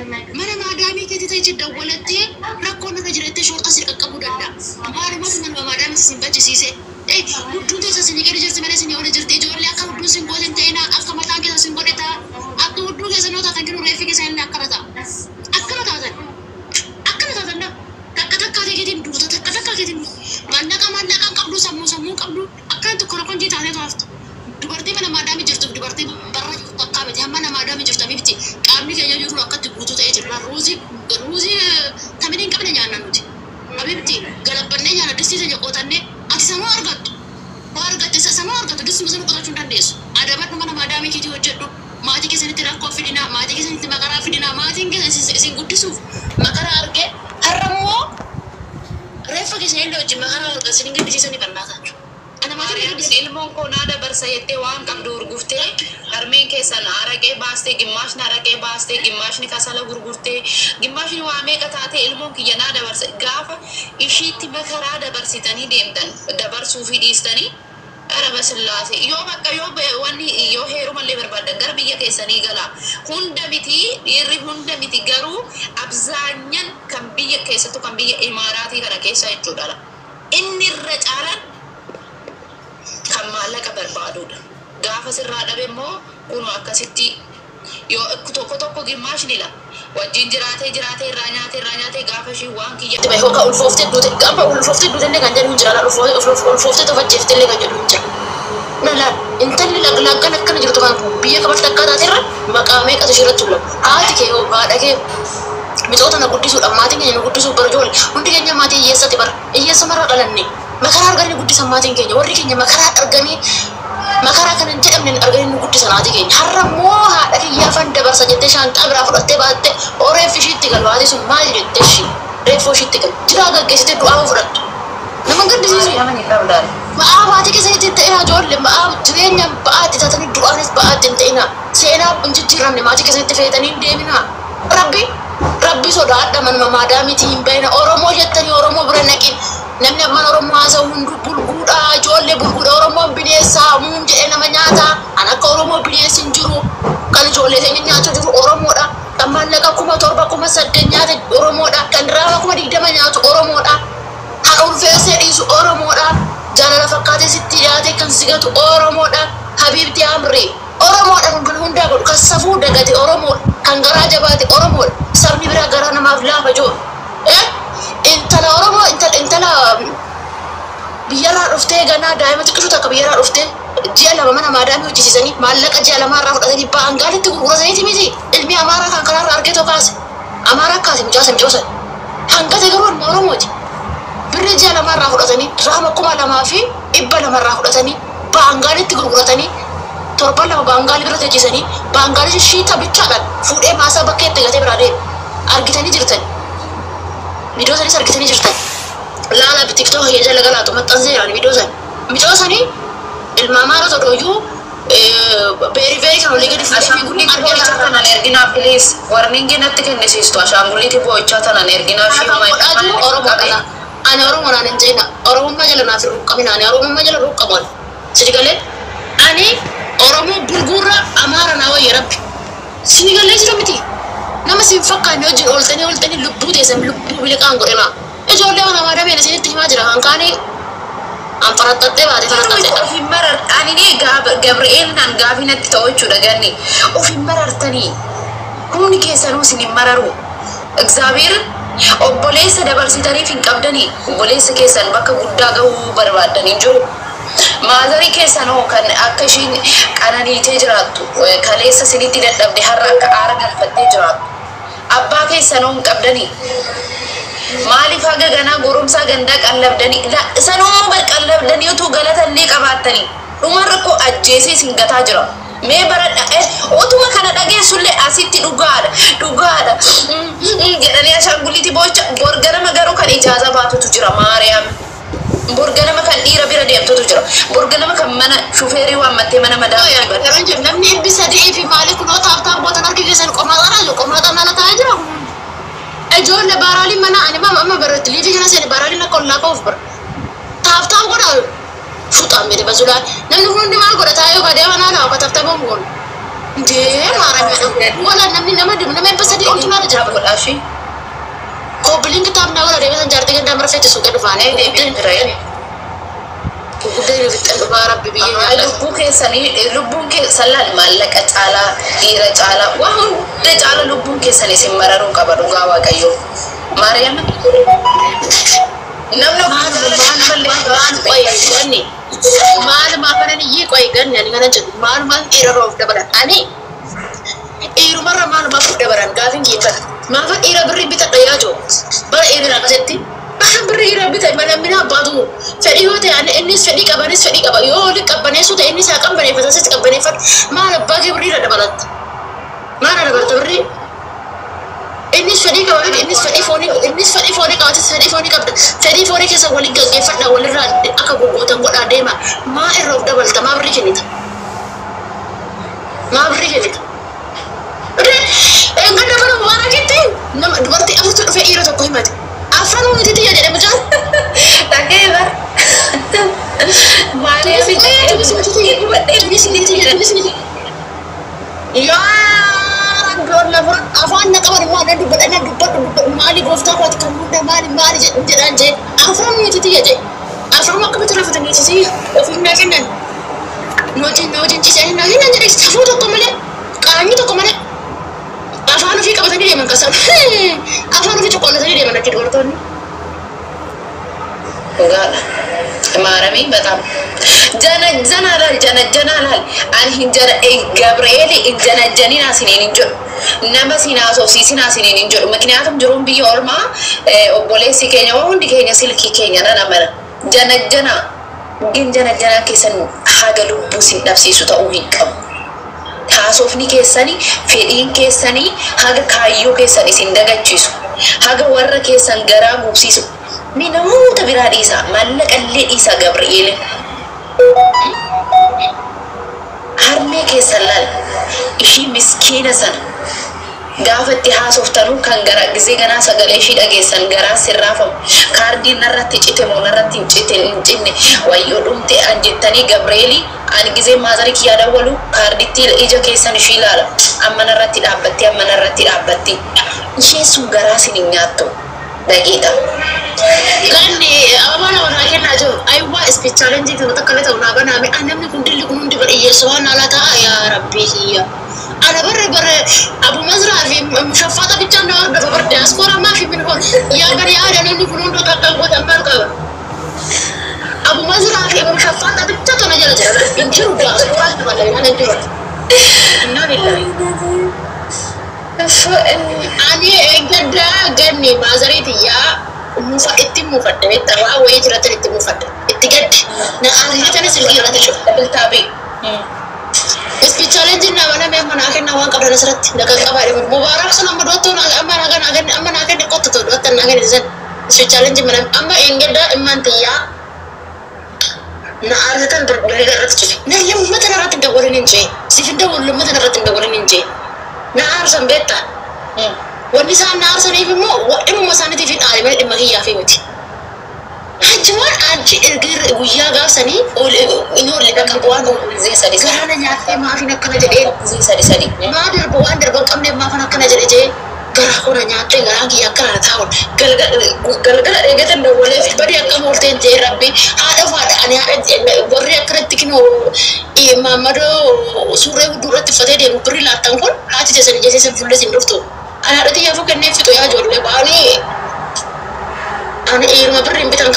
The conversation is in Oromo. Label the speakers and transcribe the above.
Speaker 1: mana maadaamii keetii jidda walattee rakkoon irra jirettee shoorxa sirqa qabuu danda'a. Maalumaaf manuma maadaamii sin bachisiise. Hudduun teessa sinii gadi jirti malee sinii ola jirti. Ijoollee akka hudduun sin gootin ta'ina akka mataan keessa sin godhe ta'a. Akka hudduu keessa noo taatan kennu reeffi keessa illee akkana ta'a. Akkana taatan. Akkana taatan dha. Takka takkaatee keetiin duuta takka takkaa keetiin mallaqaan qabdu sammuu qabdu akkana tokko rakkoon jii taatee taaftu. Dubartii mana maadaamii jirtuuf dubartii barra takkaa miti hamma nama maadaamii jirtu miti qaamni keenya jiru akkatti guutuu ta'ee jirra ruuzii tamini hin qabne nyaanna nuti abibti galabbannee nyaanna distii isa qootannee ati sanuu argattu waa argatte sanuu argattu distii sanuu qotachuu hin dandeessu adabadhu mana maadaamii keetii hojjedhu maatii keessanitti rakkoo fidinaa maatii keessanitti makaraa fidinaa maatiin keessan isin guddisuuf makaraa argee har'ammoo reeffa keessan illee wajjin makaraa argaa isin gaddisiisanii barnaatachu.
Speaker 2: ilmoon kun ada barsayette waan qabdu urgufte harmeen keessan araqee baastee gimmaashni araqee baastee gimmaashni kasala gurgurtee gimmaashni waa meeqa taatee ilmoon kiyya naa dabarsa gaafa ishiitti makaraa dabarsitanii deemtan dabarsuu fi dhiistanii araba sillaase yoo bakka yoo heerumallee barbaadan gara biyya keessanii gala hunda miti dhiirri hunda miti garuu abzaanyan kan biyya keessattu kan biyya imaaraatii kana keessa jechuudha inni irra caalan kan maallaqa barbaaduudha gaafa sirraa dhabe immoo kun akkasitti yoo tokko gimmaashni la wajjin jiraatee irraa nyaatee gaafa ishii waan kiyya
Speaker 1: tiba yoo ka ulfooftee duute kan jedhu jira ulfooftee tofajjeeftee illee kan jedhu jira nala intalli laggan akkana jirtu kan biyya kabatti akka taateerra maqaa meeqatu ishirratti tuula haati kee yoo haadha kee mitoota na guddisuudhaaf maatiin keenya nu guddisuuf bara ijoollee hundi keenya maatii hiyyeessatti bara hiyyeessa marra dhalanne makaraa arganii guddisan maatiin keenya warri keenya makaraa arganii makaraa kan hin jedhamne arganii nu guddisan haati keenya har'a immoo haadha kiyyaafan dabarsa jettee shaanxaa biraa fudhattee baattee reeffi ishiitti galu haati sun maal jettee ishii reeffoo ishiitti galu jiraa gaggeessitee du'aa fudhattu nama gaddisiisu ba'aa maatii keessatti ta'ina ijoollee ba'aa jireenya ba'aatti taatanii du'aanis ba'aatti hin ta'ina seenaa hin jijjiiramne maatii keessatti feetanii hin deemina rabbi sodaadha manuma maadaamiti hin beekna oromoo jettanii oromoo bira naqin namni amman oromoo haasa'u hundu bulguudha ijoollee bulguudha oromoon bineensaa muun jedhee nama nyaata an akka oromoo bineensi hin jiru kan ijoollee keenya nyaatu jiru oromoodha kan maallaqa 7,800 nyaate oromoodha kan diraama 20 nyaatu oromoodha haa ulfeessee dhiisu oromoodha jaalala fakkaatee sitti dhiyaate kan sigatu oromoodha habiibti amri oromoodha kan hundaa godhu kan safuu dagate oromoodha kan garaa jabaate oromoodha sabni biraa garaa namaaf laafa jiru intala oromoo intala biyyarraa dhuftee ganaa daa'ima xiqqishu takka biyyarraa dhuftee ji'a lama mana maadaamii hojjisiisanii maallaqa ji'a lamaarraa fudhatanii ba'an gaalitti gurgurataniiti miti ilmi amaaraa kan kanaarraa argeetoo kaase amaaraa kaase mucaasan hangate garuu ilma oromooti birri ji'a lamaarraa fudhatanii diraama 2,200 fudhatanii ba'an gaalitti gurguratanii torban lama baangaalii bira hojjisanii baangaalii shiita bichaadhaan fuudhee maasaa bakka itti gatee biraa deemu argitanii jirtan video sanis argitanii jirtan laala tiktok jala galaatu maxxansee jiraan video san midhoo sanii ilma amaara todooyyuu beeri kan olii gadi
Speaker 2: ashaangulii boo'ichaa tanan erginaa please warningi natti kennisiistu ashaangulii boo'ichaa tanan erginaa fi
Speaker 1: oromoo kana ani oromoo naan hin jeena oromummaa jala naaf ruqqamina ani oromummaa jala ruqqamoon sidigalee ani oromoo bulguurra amaara naa wayya rabbi sinigalee jiru miti nama siin fakkaanne wajjin ooltanii lubbuu teessan lubbuu biliqaan godhina ijoollee mana maadameen isinitti himaa jira kan kaanii an faraxxattee baate faraxxattee
Speaker 2: ofin marar ani Gabriel nan gaafinatti ta'u jechuudha ganni ofin marartanii hundi keessanuu isin hin mararu እግዚአብሔር obboleessa dabarsitaniif hin qabdanii obboleessa keessan bakka guddaa gahuu barbaadanii jiru maazarii keessanoo kan akka ishiin qananiitee jiraattu kaleessa isinitti dadhabde har'a akka aara galfattee jiraattu abbaa keessanoo hin qabdanii maaliif haga ganaa goromsaa gandaa qallabdanii sanoo qallabdanii utuu galatallee qabaattanii dhuma rakkoo ajjeesee isin gataa jira mee baradha utuma kana dhageessullee asitti dhugaadha jedhanii ashaangulliitii boocha borganama garuu kan ijaaza baatutu jira maariyaam borganama kan dhiira bira deemtutu jira borganama kan mana shufeerii waammattee mana madaa
Speaker 1: namni eebbisa de'ee fi maali kunoo taaftaa bootan harki keessan qomaata nana taa'ee jira ijoollee baaraalii mana ani amma baratti liifii kana seeni baaraalii akka ollaa ka'uuf bara taaftaa godha fuuxaan miti basuudhaan namni hundi maal godha taa'ee badee manaa laa'u ka taaftaa boongoon dee maara wala namni nama eebbisa de'ee oltu nana jira
Speaker 2: قرشي
Speaker 1: كوبلين كتاب نقول أدي مثلا جارتي كنا مرة فاتت سوق الفاني كودي رفت البارب بيجي
Speaker 2: لبون كيسلا المالك أتعالى إيرة تعالى وهم تجعل لبون كيسني سمررو كبرو غاوا كيو مريم نمنو
Speaker 1: ما كان يجي كوي كان يعني أنا جد ما إيرة روف دبران أني إيرة مرة ما فوق دبران قاعدين كيفن ما فوق إيرة بري بتقياجو برا إيرة ناقصتي ما بري إيرة بتاع منا بادو فدي هو يعني إنيس فدي كبانيس فدي كبا يو لك كبانيس وده إنيس أكمل بني فتاسة كباني فد ما نبغي بري دبرات ما نبغي بري إنيس فدي كبانيس إنيس فدي فوني كاتس فدي فوني كبد فدي فوني كيسا ولي جاي فدنا ولي راد أكبر بوتام قد أديما ما إيرة دبرت ما بري كنيت ما بري كنيت enggak ada mana gitu nama berarti aku tuh kayak iro tuh mati apa lu gitu ya jadi macam
Speaker 2: tak kira mana sih
Speaker 1: ya ron level apa anda kabar mana dubat mali gofta kuat kamu dah mali jadi aja apa lu gitu ya jadi apa lu aku betul betul gitu sih ofisnya kan nojin sih nah ini jadi tahu tuh kemana kami tuh kemana afaan fi qabatani deeman kasam afaan fi chokolatani deeman akki dubartoonni
Speaker 2: enggak marami betam jana lal an hinjara gabriel injana janina sinin injo nama sina so sina sinin injo makinatum jurum bi orma obolesi kenya wondi kenya silki kenya na namara jana kesan haga lubbusin nafsisu ta uhiqam haasofni keessani fedhiin keessani haga kaayyoo keessani sin dagachiisu haga warra keessan garaa gubsiisu mi namoota biraa dhiisa mallaqallee dhiisa gabri'eel harmee keessan laal ishii miskiina sana gaafatti haasoftanuu kan gara gisee ganaa sagalee ishii dhageessan garaa sirraafamu kaardiin narratti cite moo narratti hin cinne wayyoo dhumte an jettanii gabri'eeli an gisee maazari kiyyaa dawwalu kaarditti ija keessan ishii ilaala amma narratti dhaabbatti ishee sun garaa sin hin nyaattu dhageedha
Speaker 1: ganni amana wana kenna jo aywa speech challenge fi mutakalla ta una bana mi anamni kundilli kunundi bar iya subhana ta ya rabbi hiya ana bare abu mazra fi mushafata bitanna da bar diaspora ma fi min hon ya bari ya da nani kunundo ta kan ko tambar ka abu mazra fi mushafata bitanna na jara injiru diaspora ta bala ana injiru inna lillahi ani egada ganni mazariti ya mufa itti mufadda tawa way jirata itti mufadda itti gad na arhitana silgi rata shuf bil tabi speech challenge na wana me mana kenna wan qabla nasrat daga qabari mubarak sana madotto na amma na kan ko to dotta na kan zan speech challenge mana amma engeda imantiya na arhatan daga rata shuf na yam mata rata dawalin inje sifida wallu mata rata dawalin inje na arsan beta wani sa na arsan ifi mo wadin masanati fi talibai din magiya fi wuti hajwan anti irgir guya ga sani ino le da kabwan
Speaker 2: zai sadi
Speaker 1: garana ya fi ma fi nakana jade
Speaker 2: zai sadi
Speaker 1: ma dar bo wandar ban kamne ma fa nakana jade je gara ko na nyaate gara gi yakara tawon galgal de gatan da wala fi bari akam orten je rabbi hada fada ani hada borri akrat kino e mamado sure durat fate de buri la tankon hati je sen fulle sin dofto ana da ya fukan ne fito ya jorle bani ana e ma bari bitan